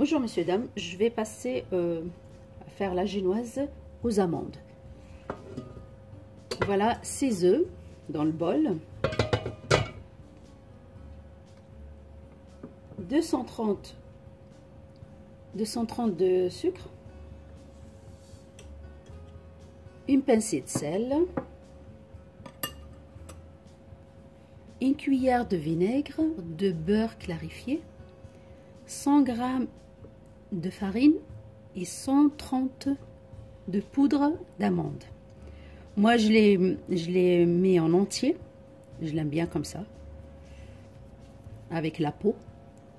Bonjour messieurs, dames, je vais passer à faire la génoise aux amandes. Voilà 6 œufs dans le bol, 230 de sucre, une pincée de sel, une cuillère de vinaigre, de beurre clarifié, 100 g de farine et 130 de poudre d'amande. Moi je l'ai mis en entier, je l'aime bien comme ça, avec la peau.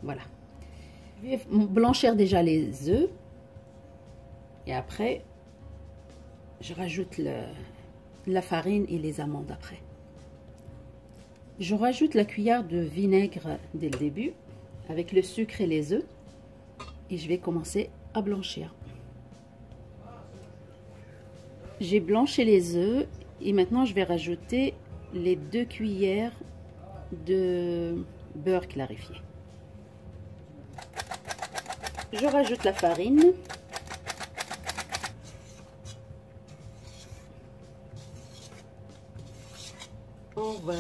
Voilà. Je vais blanchir déjà les œufs et après je rajoute la farine et les amandes après. Je rajoute la cuillère de vinaigre dès le début avec le sucre et les œufs et je vais commencer à blanchir. J'ai blanchi les œufs et maintenant je vais rajouter les 2 cuillères de beurre clarifié. Je rajoute la farine. On va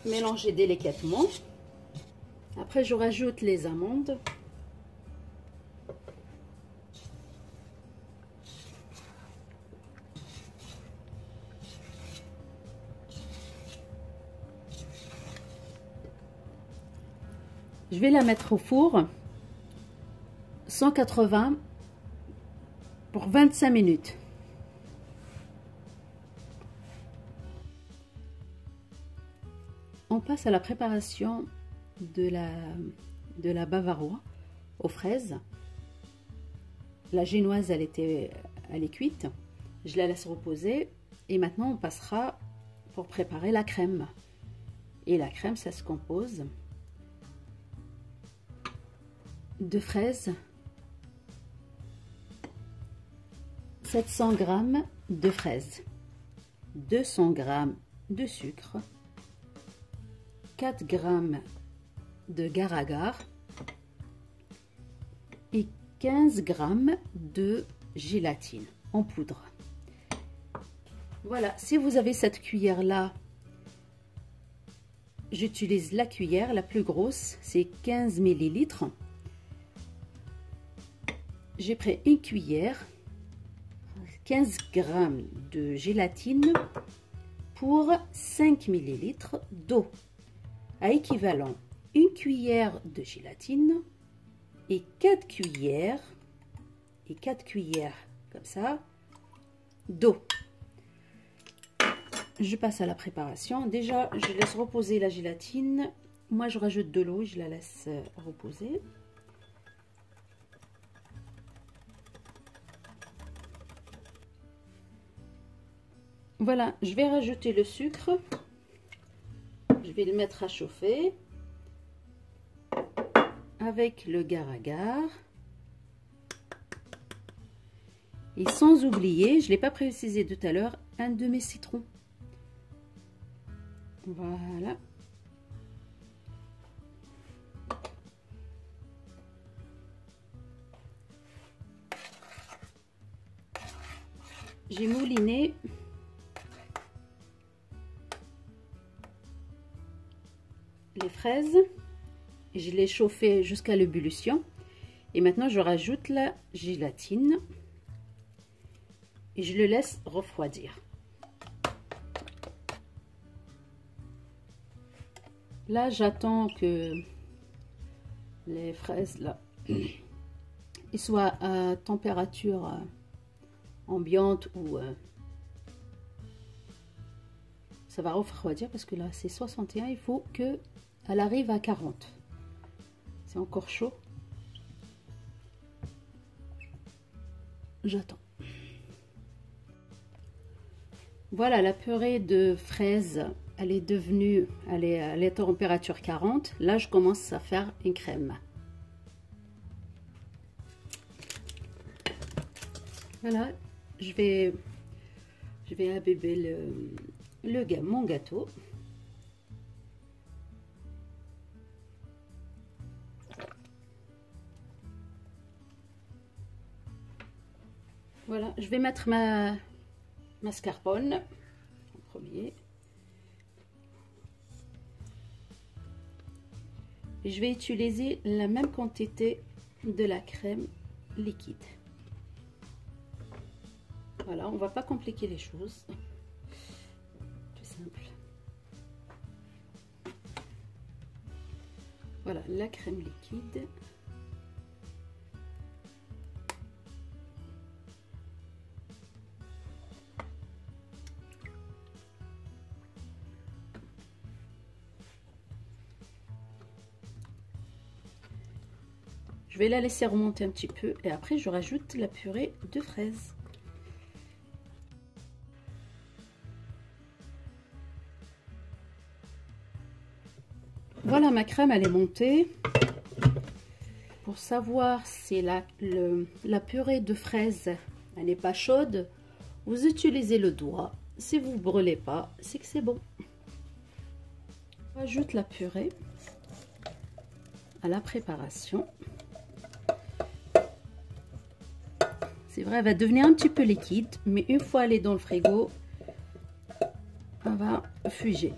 mélanger délicatement. Après, je rajoute les amandes. Je vais la mettre au four 180 pour 25 minutes. On passe à la préparation de la bavarois aux fraises. La génoise, elle est cuite. Je la laisse reposer et maintenant on passera pour préparer la crème. Et la crème, ça se compose de fraises, 700 g de fraises, 200 g de sucre, 4 g de agar-agar et 15 g de gélatine en poudre. Voilà, si vous avez cette cuillère là, j'utilise la cuillère la plus grosse, c'est 15 ml. J'ai pris une cuillère, 15 g de gélatine pour 5 ml d'eau, à équivalent une cuillère de gélatine et 4 cuillères comme ça d'eau. Je passe à la préparation. Déjà, je laisse reposer la gélatine. Moi, je rajoute de l'eau, je la laisse reposer. Voilà, je vais rajouter le sucre. Je vais le mettre à chauffer avec le agar-agar. Et sans oublier, je ne l'ai pas précisé tout à l'heure, un demi-citron. Voilà. J'ai mouliné les fraises, je les chauffé jusqu'à l'ébullition et maintenant je rajoute la gélatine et je le laisse refroidir. Là, j'attends que les fraises là ils soient à température ambiante ou ça va refroidir parce que là c'est 61, il faut que elle arrive à 40. C'est encore chaud. J'attends. Voilà, la purée de fraises, elle est à température 40. Là, je commence à faire une crème. Voilà, je vais imbiber mon gâteau. Voilà, je vais mettre ma mascarpone en premier. Et je vais utiliser la même quantité de la crème liquide. Voilà, on va pas compliquer les choses. Tout simple. Voilà, la crème liquide. Je vais la laisser remonter un petit peu et après je rajoute la purée de fraises. Voilà, ma crème elle est montée. Pour savoir si la purée de fraises elle n'est pas chaude, vous utilisez le doigt. Si vous ne brûlez pas, c'est que c'est bon. J'ajoute la purée à la préparation. C'est vrai, elle va devenir un petit peu liquide, mais une fois elle est dans le frigo, elle va fuger.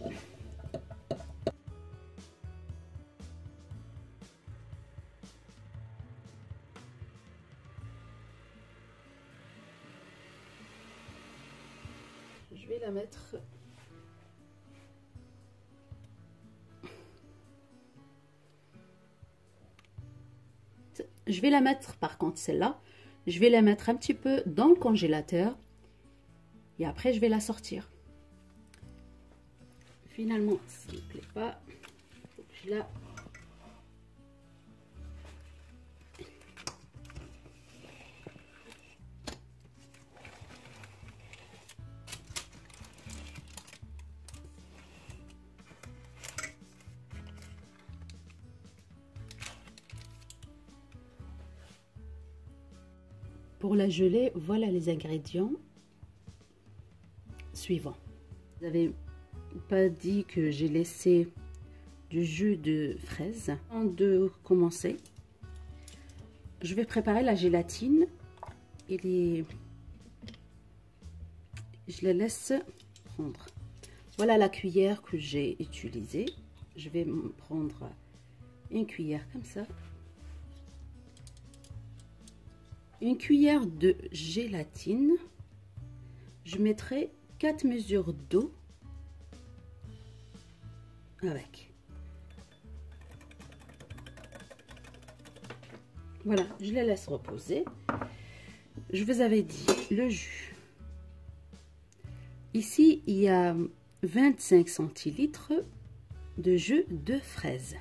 Je vais la mettre. Je vais la mettre, par contre, celle-là, je vais la mettre un petit peu dans le congélateur et après je vais la sortir. Finalement, ça ne me plaît pas. Faut que je la... Pour la gelée, voilà les ingrédients suivants. Vous n'avez pas dit que j'ai laissé du jus de fraise. Avant de commencer, je vais préparer la gélatine et je la laisse prendre. Voilà la cuillère que j'ai utilisée. Je vais prendre une cuillère comme ça. Une cuillère de gélatine. Je mettrai 4 mesures d'eau avec. Voilà, je les laisse reposer. Je vous avais dit le jus. Ici, il y a 25 centilitres de jus de fraise.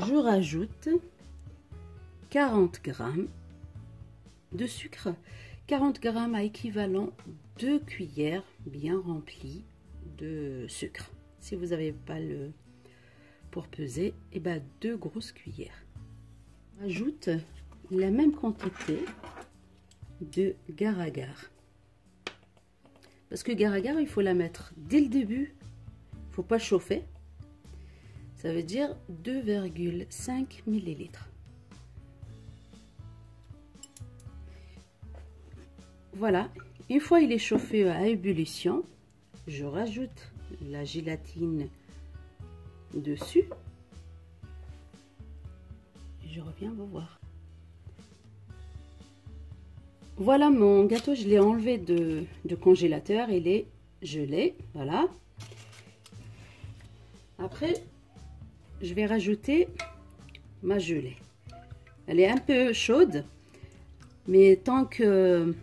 Je rajoute 40 g de sucre. 40 g à équivalent 2 cuillères bien remplies de sucre. Si vous n'avez pas le pour peser, et ben 2 grosses cuillères. J'ajoute la même quantité de agar-agar. Parce que agar-agar, il faut la mettre dès le début. Il ne faut pas chauffer. Ça veut dire 2,5 ml. Voilà, une fois il est chauffé à ébullition, je rajoute la gélatine dessus. Et je reviens vous voir. Voilà mon gâteau, je l'ai enlevé de congélateur, il est gelé, voilà. Après, je vais rajouter ma gelée. Elle est un peu chaude, mais tant que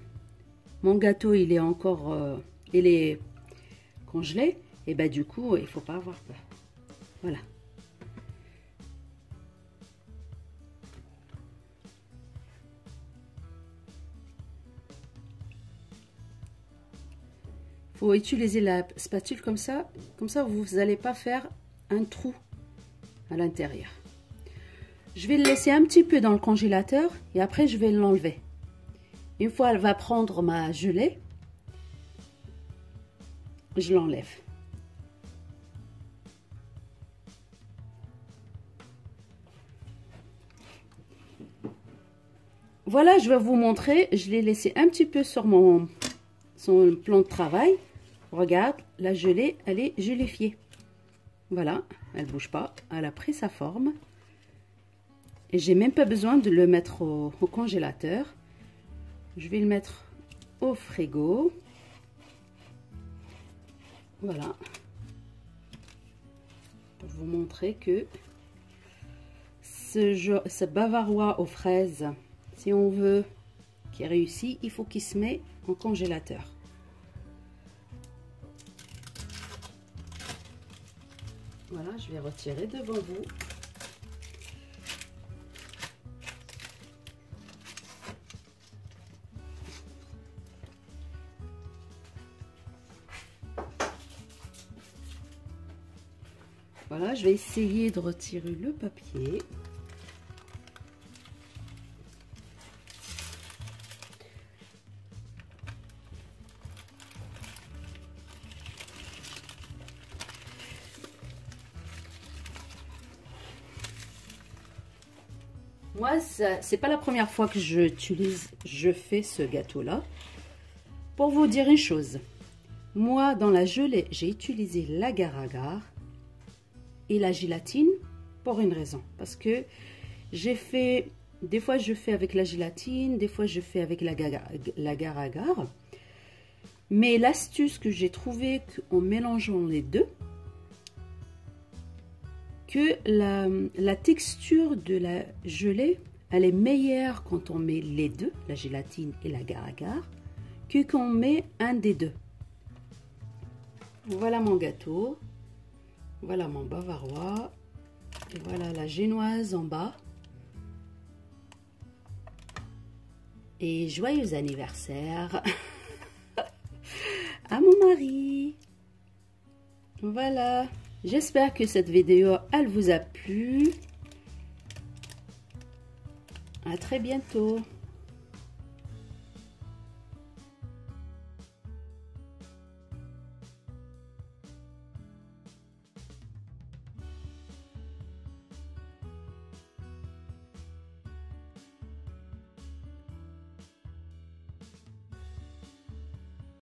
mon gâteau il est encore il est congelé, et ben du coup il faut pas avoir peur. Voilà. Faut utiliser la spatule comme ça vous n'allez pas faire un trou à l'intérieur. Je vais le laisser un petit peu dans le congélateur et après je vais l'enlever. Une fois elle va prendre ma gelée, je l'enlève. voilà, je vais vous montrer. Je l'ai laissé un petit peu sur son plan de travail. Regarde, la gelée, elle est gélifiée. Voilà, elle bouge pas. Elle a pris sa forme. Et j'ai même pas besoin de le mettre au congélateur. Je vais le mettre au frigo. Voilà. Pour vous montrer que ce bavarois aux fraises, si on veut qu'il réussisse, il faut qu'il se mette en congélateur. Voilà, je vais retirer devant vous. Voilà, je vais essayer de retirer le papier. Moi, c'est pas la première fois que je fais ce gâteau-là. Pour vous dire une chose, moi, dans la gelée, j'ai utilisé l'agar-agar et la gélatine pour une raison. Parce que j'ai fait, des fois je fais avec la gélatine, des fois je fais avec l'agar-agar. Mais l'astuce que j'ai trouvée en mélangeant les deux, que la texture de la gelée, elle est meilleure quand on met les deux, la gélatine et l'agar-agar, que quand on met un des deux. Voilà mon gâteau, voilà mon bavarois, et voilà la génoise en bas. Et joyeux anniversaire à mon mari. Voilà. J'espère que cette vidéo, elle vous a plu. À très bientôt.